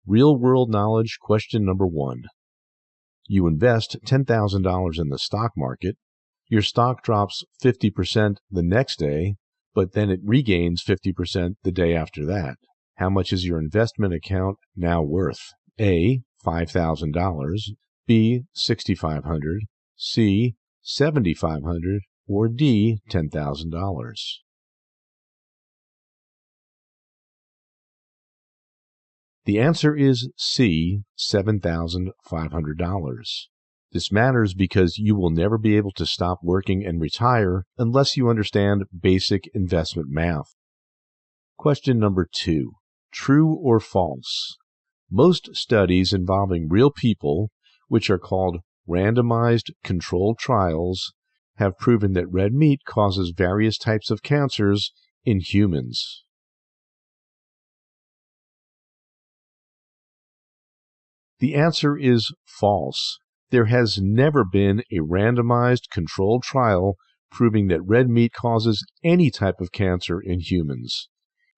Real-world knowledge question number 1. You invest $10,000 in the stock market. Your stock drops 50% the next day, but then it regains 50% the day after that. How much is your investment account now worth? A, $5,000, B, $6,500, C, $7,500, or D, $10,000? The answer is C, $7,500. This matters because you will never be able to stop working and retire unless you understand basic investment math. Question number 2. True or false? Most studies involving real people, which are called randomized controlled trials, have proven that red meat causes various types of cancers in humans. The answer is false. There has never been a randomized controlled trial proving that red meat causes any type of cancer in humans.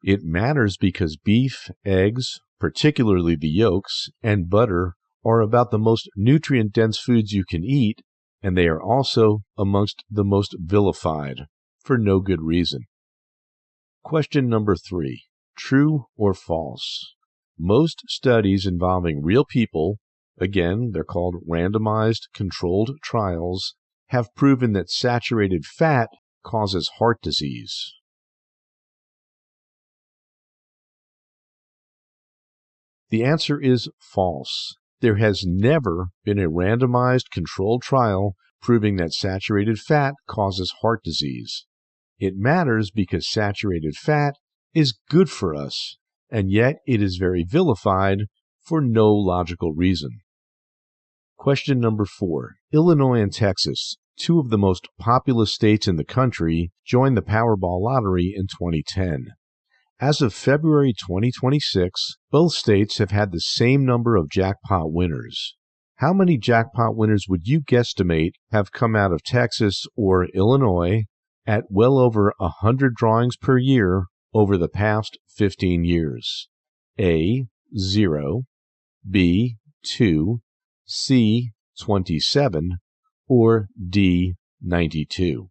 It matters because beef, eggs, particularly the yolks, and butter are about the most nutrient-dense foods you can eat, and they are also amongst the most vilified, for no good reason. Question number 3. True or false? Most studies involving real people, again, they're called randomized controlled trials, have proven that saturated fat causes heart disease. The answer is false. There has never been a randomized controlled trial proving that saturated fat causes heart disease. It matters because saturated fat is good for us, and yet it is very vilified for no logical reason. Question number 4. Illinois and Texas, two of the most populous states in the country, joined the Powerball lottery in 2010. As of February 2026, both states have had the same number of jackpot winners. How many jackpot winners would you guesstimate have come out of Texas or Illinois at well over 100 drawings per year over the past 15 years? A, 0, B, 2, C, 27, or D, 92?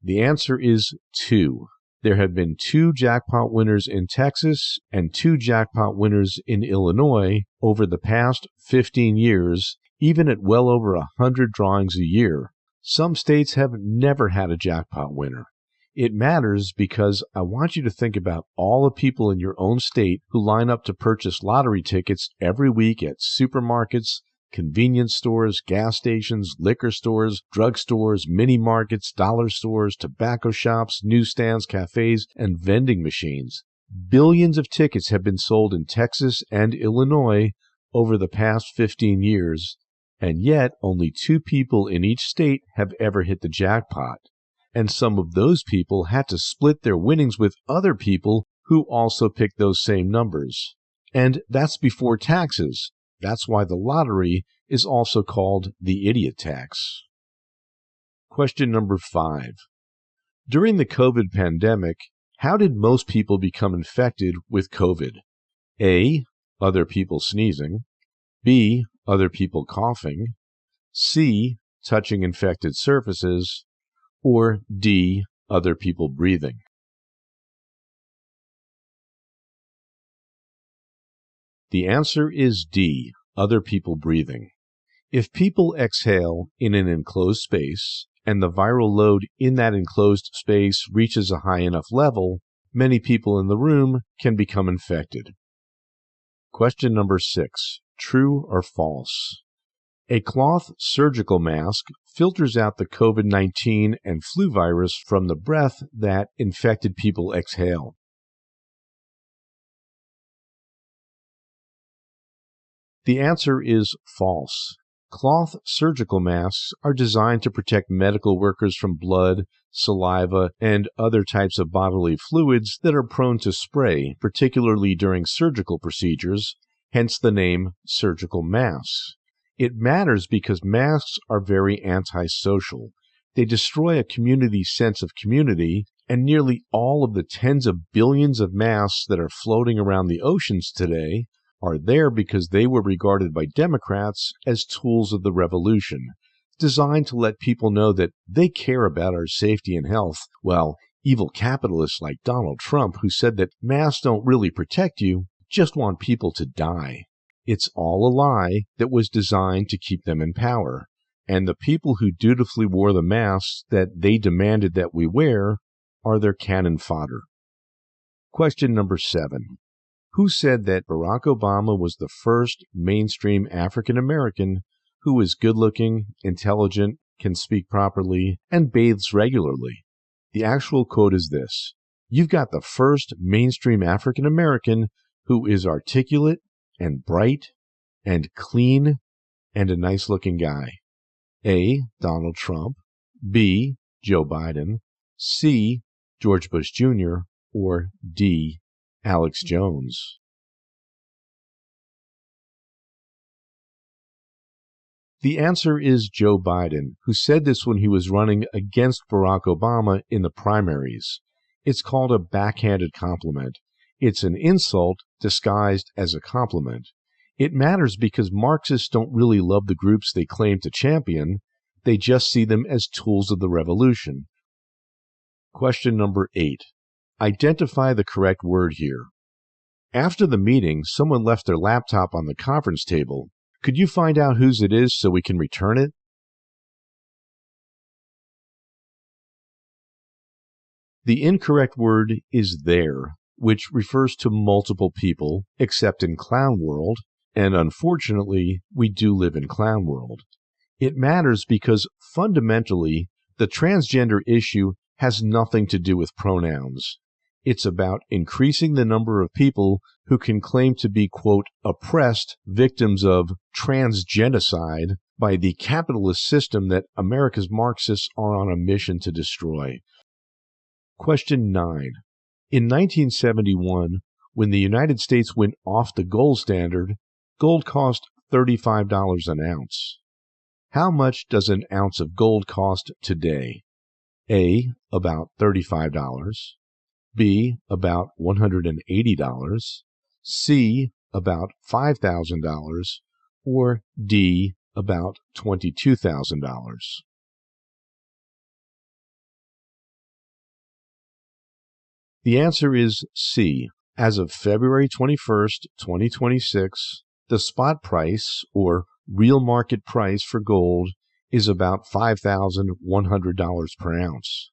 The answer is 2. There have been 2 jackpot winners in Texas and 2 jackpot winners in Illinois over the past 15 years, even at well over 100 drawings a year. Some states have never had a jackpot winner. It matters because I want you to think about all the people in your own state who line up to purchase lottery tickets every week at supermarkets, convenience stores, gas stations, liquor stores, drugstores, mini markets, dollar stores, tobacco shops, newsstands, cafes, and vending machines. Billions of tickets have been sold in Texas and Illinois over the past 15 years, and yet only 2 people in each state have ever hit the jackpot. And some of those people had to split their winnings with other people who also picked those same numbers. And that's before taxes. That's why the lottery is also called the idiot tax. Question number 5. During the COVID pandemic, how did most people become infected with COVID? A, other people sneezing. B, other people coughing. C, touching infected surfaces. Or D, other people breathing. The answer is D, other people breathing. If people exhale in an enclosed space, and the viral load in that enclosed space reaches a high enough level, many people in the room can become infected. Question number 6. True or false? A cloth surgical mask filters out the COVID-19 and flu virus from the breath that infected people exhale. The answer is false. Cloth surgical masks are designed to protect medical workers from blood, saliva, and other types of bodily fluids that are prone to spray, particularly during surgical procedures, hence the name surgical masks. It matters because masks are very antisocial. They destroy a community's sense of community, And nearly all of the tens of billions of masks that are floating around the oceans today are there because they were regarded by Democrats as tools of the revolution, designed to let people know that they care about our safety and health, while evil capitalists like Donald Trump, who said that masks don't really protect you, just want people to die. It's all a lie that was designed to keep them in power, and the people who dutifully wore the masks that they demanded that we wear are their cannon fodder. Question number 7. Who said that Barack Obama was the first mainstream African American who is good-looking, intelligent, can speak properly, and bathes regularly? The actual quote is this: "You've got the first mainstream African American who is articulate and bright and clean and a nice-looking guy." A. Donald Trump, B. Joe Biden, C. George Bush Jr., or D. Alex Jones. The answer is Joe Biden, who said this when he was running against Barack Obama in the primaries. It's called a backhanded compliment. It's an insult disguised as a compliment. It matters because Marxists don't really love the groups they claim to champion. They just see them as tools of the revolution. Question number 8. Identify the correct word here. After the meeting, someone left their laptop on the conference table. Could you find out whose it is so we can return it? The incorrect word is there, which refers to multiple people, except in Clown World, and unfortunately, we do live in Clown World. It matters because fundamentally, the transgender issue has nothing to do with pronouns. It's about increasing the number of people who can claim to be, quote, oppressed victims of transgenocide by the capitalist system that America's Marxists are on a mission to destroy. Question 9. In 1971, when the United States went off the gold standard, gold cost $35 an ounce. How much does an ounce of gold cost today? A. About $35. B. About $180. C. About $5,000. Or D. About $22,000. The answer is C. As of February 21st, 2026, the spot price, or real market price for gold, is about $5,100 per ounce.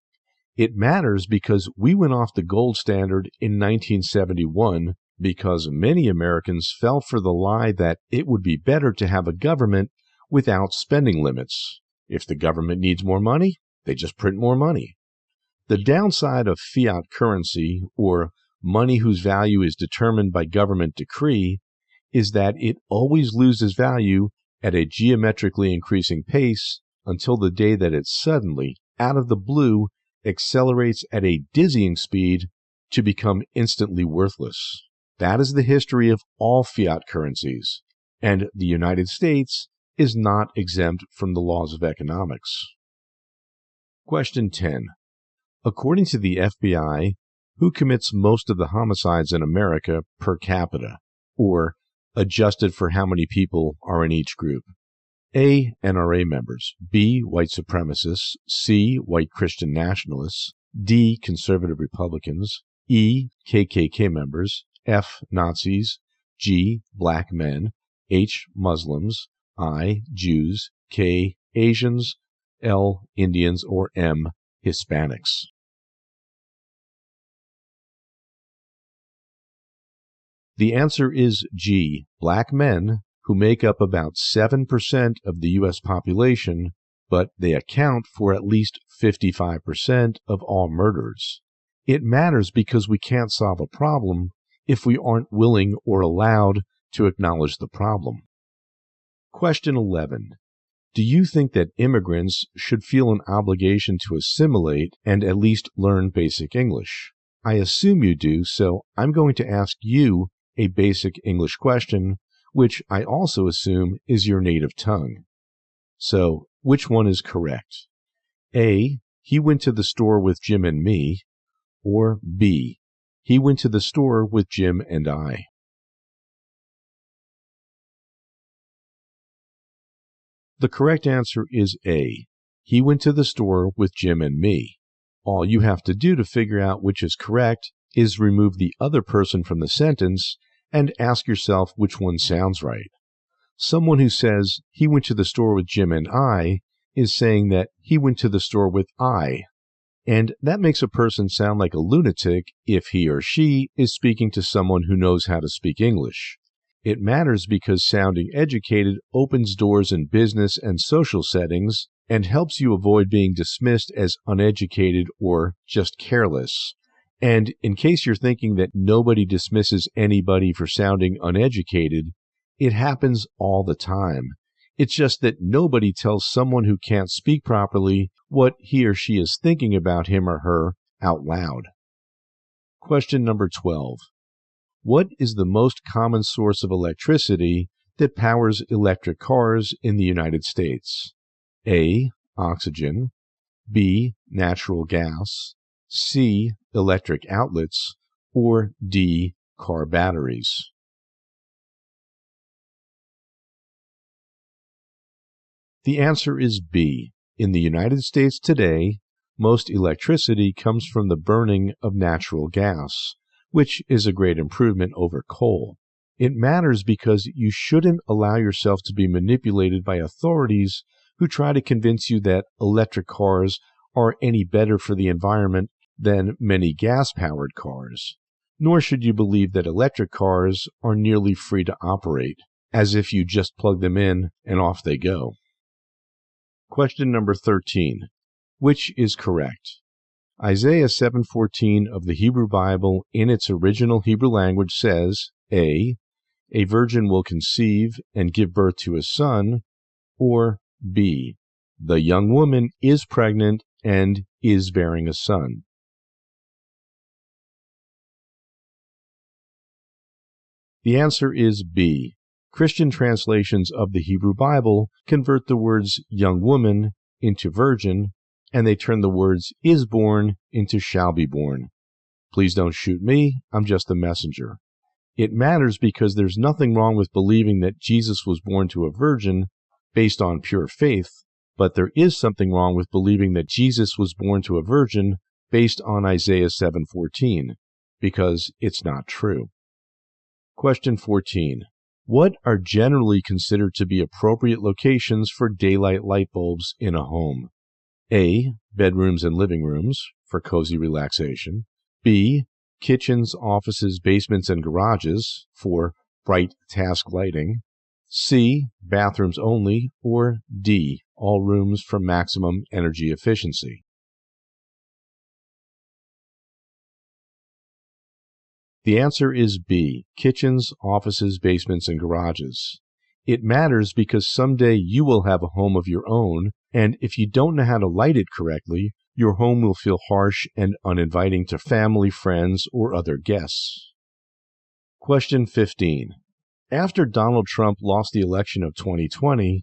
It matters because we went off the gold standard in 1971 because many Americans fell for the lie that it would be better to have a government without spending limits. If the government needs more money, they just print more money. The downside of fiat currency, or money whose value is determined by government decree, is that it always loses value at a geometrically increasing pace until the day that it suddenly, out of the blue, accelerates at a dizzying speed to become instantly worthless. That is the history of all fiat currencies, and the United States is not exempt from the laws of economics. Question 10. According to the FBI, who commits most of the homicides in America per capita, or adjusted for how many people are in each group? A. NRA members, B. white supremacists, C. white Christian nationalists, D. conservative Republicans, E. KKK members, F. Nazis, G. black men, H. Muslims, I. Jews, K. Asians, L. Indians, or M. Hispanics. The answer is G. Black men, who make up about 7% of the U.S. population, but they account for at least 55% of all murders. It matters because we can't solve a problem if we aren't willing or allowed to acknowledge the problem. Question 11. Do you think that immigrants should feel an obligation to assimilate and at least learn basic English? I assume you do, so I'm going to ask you a basic English question, which I also assume is your native tongue. So, which one is correct? A. He went to the store with Jim and me, or B, he went to the store with Jim and I? The correct answer is A, he went to the store with Jim and me. All you have to do to figure out which is correct is remove the other person from the sentence and ask yourself which one sounds right. Someone who says, he went to the store with Jim and I, is saying that he went to the store with I. And that makes a person sound like a lunatic if he or she is speaking to someone who knows how to speak English. It matters because sounding educated opens doors in business and social settings and helps you avoid being dismissed as uneducated or just careless. And in case you're thinking that nobody dismisses anybody for sounding uneducated, it happens all the time. It's just that nobody tells someone who can't speak properly what he or she is thinking about him or her out loud. Question number 12. What is the most common source of electricity that powers electric cars in the United States? A, oxygen, B, natural gas, C, electric outlets, or D, car batteries? The answer is B. In the United States today, most electricity comes from the burning of natural gas, which is a great improvement over coal. It matters because you shouldn't allow yourself to be manipulated by authorities who try to convince you that electric cars are any better for the environment than many gas-powered cars. Nor should you believe that electric cars are nearly free to operate, as if you just plug them in and off they go. Question number 13. Which is correct? Isaiah 7:14 of the Hebrew Bible in its original Hebrew language says, A virgin will conceive and give birth to a son, or B, the young woman is pregnant and is bearing a son. The answer is B. Christian translations of the Hebrew Bible convert the words young woman into virgin, and they turn the words is born into shall be born. Please don't shoot me, I'm just the messenger. It matters because there's nothing wrong with believing that Jesus was born to a virgin based on pure faith, but there is something wrong with believing that Jesus was born to a virgin based on Isaiah 7:14, because it's not true. Question 14. What are generally considered to be appropriate locations for daylight light bulbs in a home? A, bedrooms and living rooms for cozy relaxation. B, kitchens, offices, basements, and garages for bright task lighting. C, bathrooms only, or D, all rooms for maximum energy efficiency. The answer is B, kitchens, offices, basements, and garages. It matters because someday you will have a home of your own, and if you don't know how to light it correctly, your home will feel harsh and uninviting to family, friends, or other guests. Question 15. After Donald Trump lost the election of 2020,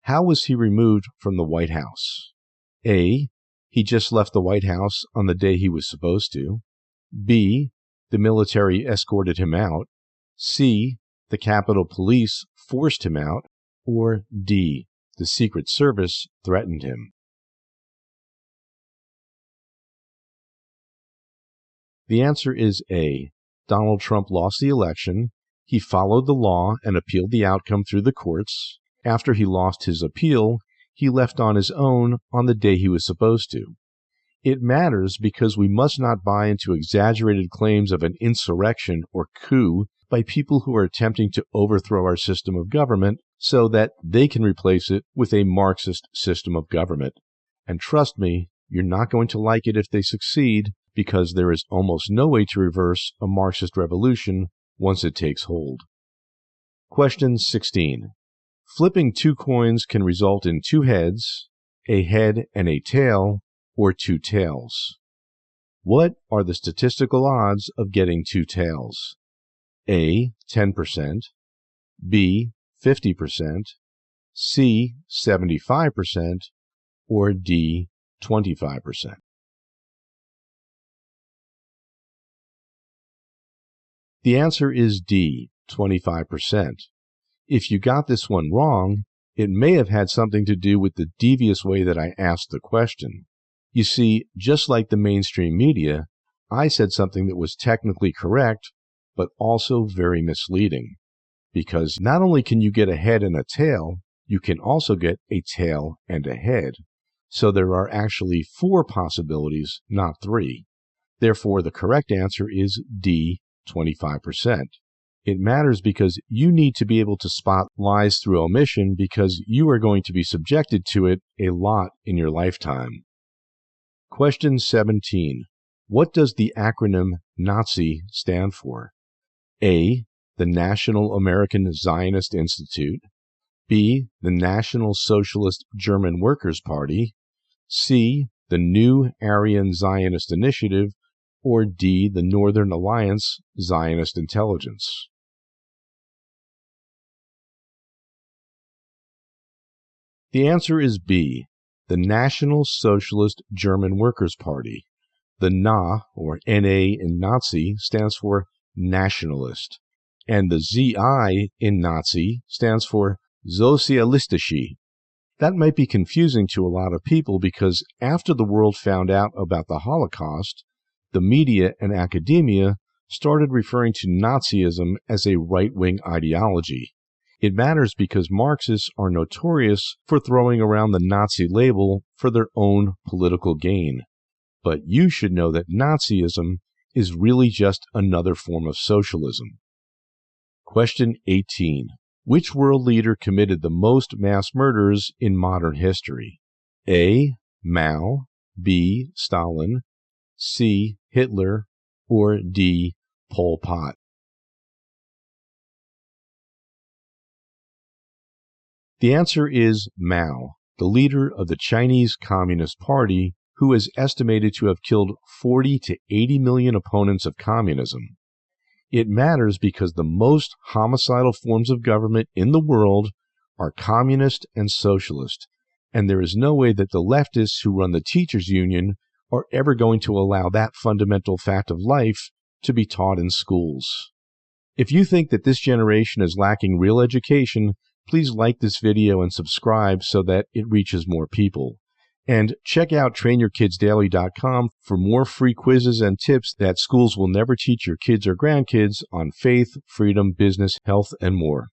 how was he removed from the White House? A, he just left the White House on the day he was supposed to. B, the military escorted him out. C, the Capitol Police forced him out. Or D, the Secret Service threatened him. The answer is A. Donald Trump lost the election. He followed the law and appealed the outcome through the courts. After he lost his appeal, he left on his own on the day he was supposed to. It matters because we must not buy into exaggerated claims of an insurrection or coup by people who are attempting to overthrow our system of government so that they can replace it with a Marxist system of government. And trust me, you're not going to like it if they succeed, because there is almost no way to reverse a Marxist revolution once it takes hold. Question 16. Flipping two coins can result in two heads, a head and a tail, or two tails. What are the statistical odds of getting two tails? A, 10%, B, 50%, C, 75%, or D, 25%. The answer is D, 25%. If you got this one wrong, it may have had something to do with the devious way that I asked the question. You see, just like the mainstream media, I said something that was technically correct, but also very misleading. Because not only can you get a head and a tail, you can also get a tail and a head. So there are actually 4 possibilities, not 3. Therefore, the correct answer is D, 25%. It matters because you need to be able to spot lies through omission because you are going to be subjected to it a lot in your lifetime. Question 17. What does the acronym Nazi stand for? A. The National American Zionist Institute. B. The National Socialist German Workers' Party. C. The New Aryan Zionist Initiative. Or D. The Northern Alliance Zionist Intelligence. The answer is B. The National Socialist German Workers' Party. The NA, or NA in Nazi, stands for nationalist, and the ZI in Nazi stands for Sozialistische. That might be confusing to a lot of people because after the world found out about the Holocaust, the media and academia started referring to Nazism as a right-wing ideology. It matters because Marxists are notorious for throwing around the Nazi label for their own political gain. But you should know that Nazism is really just another form of socialism. Question 18. Which world leader committed the most mass murders in modern history? A. Mao, B. Stalin, C. Hitler, or D. Pol Pot? The answer is Mao, the leader of the Chinese Communist Party, who is estimated to have killed 40 to 80 million opponents of communism. It matters because the most homicidal forms of government in the world are communist and socialist, and there is no way that the leftists who run the teachers' union are ever going to allow that fundamental fact of life to be taught in schools. If you think that this generation is lacking real education, please like this video and subscribe so that it reaches more people. And check out trainyourkidsdaily.com for more free quizzes and tips that schools will never teach your kids or grandkids on faith, freedom, business, health, and more.